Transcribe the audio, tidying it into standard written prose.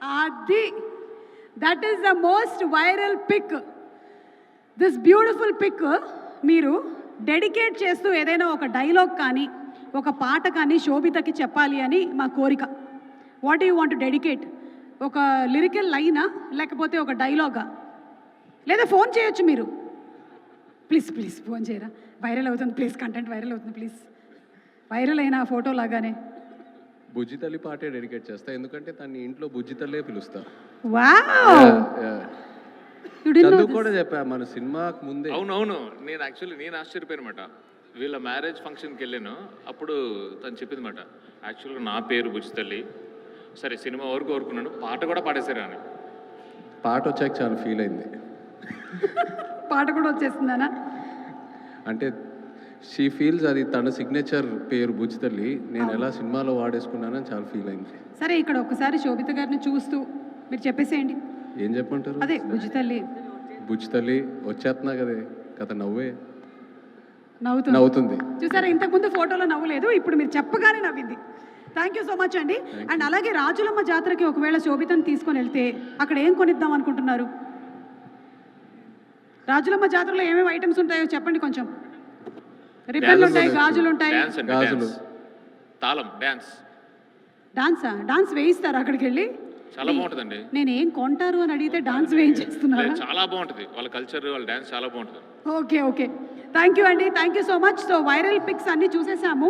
అది that is the most viral pic. This beautiful pic మీరు dedicate చేస్తూ ఏదైనా ఒక డైలాగ్ కానీ ఒక పాట కానీ శోభితకి చెప్పాలి అని మా కోరిక. What you want to dedicate? ఒక లిరికల్ లైనా లేకపోతే ఒక డైలాగా? లేదా ఫోన్ చేయొచ్చు మీరు. ప్లీజ్ ప్లీజ్ ఫోన్ చేయరా, వైరల్ అవుతుంది ప్లీజ్, కంటెంట్ వైరల్ అవుతుంది ప్లీజ్. వైరల్ అయిన ఫోటో లాగానే బుజ్జి తల్లి పాటే డెడికేట్ చేస్తా, ఎందుకంటే తన ఇంట్లో బుజ్జి తల్లే పిలుస్తా. వావ్, చదువు కూడా చెప్పా మన సినిమాకు ముందే. అవునవును, నేను ఆశ్చర్యపోయానమాట. వీళ్ళ మ్యారేజ్ ఫంక్షన్కి వెళ్ళాను, అప్పుడు తను చెప్పింది మాట, యాక్చువల్గా నా పేరు బుజ్జి తల్లి, సరే సినిమా వరకు కోరుకున్నాను, పాట కూడా పాడేశారు అని. పాట వచ్చాక చాలా ఫీల్ అయింది. పాట కూడా వచ్చేస్తుందనా? అంటే షీ ఫీల్స్ అది తన సిగ్నేచర్ పేరు బుజ్జి తల్లి, నేను ఎలా సినిమాలో వాడేసుకున్నానని చాలా ఫీల్ అయింది. సరే ఇక్కడ ఒకసారి శోభిత గారిని చూస్తూ మీరు చెప్పేసేయండి. ఏం చెప్పంటారు? అదే బుజ్జి తల్లి. బుజ్జి తల్లి వచ్చేస్తున్నా కదే కథ, నవ్వే నవ్వుతుంది. చూసారా, ఇంతకుముందు ఫోటోలో నవ్వులేదు, ఇప్పుడు మీరు చెప్పగానే నవ్వింది. థ్యాంక్ యూ సో మచ్ అండి. అండ్ అలాగే రాజులమ్మ జాతరకి ఒకవేళ శోభితను తీసుకొని వెళ్తే అక్కడ ఏం కొనిద్దాం అనుకుంటున్నారు? రాజులమ్మ జాతరలో ఏమేమి ఐటమ్స్ ఉంటాయో చెప్పండి కొంచెం. రిబ్బన్లు ఉంటాయి, గాజులు ఉంటాయి. గాజులు, తాళం, డాన్స్. డాన్సా? డాన్స్ వేయిస్తారు అక్కడికి వెళ్ళి? చాలా బాగుంటుందండి. నేను ఏం కొంటారు అని అడిగితే డాన్స్ వేయించేస్తున్నారు. చాలా బాగుంటుంది వాళ్ళ కల్చర్, వాళ్ళ డాన్స్ చాలా బాగుంటుంది. ఓకే ఓకే, థ్యాంక్ యూ అండి, thank you so much. So viral pics అన్ని చూసేసాము.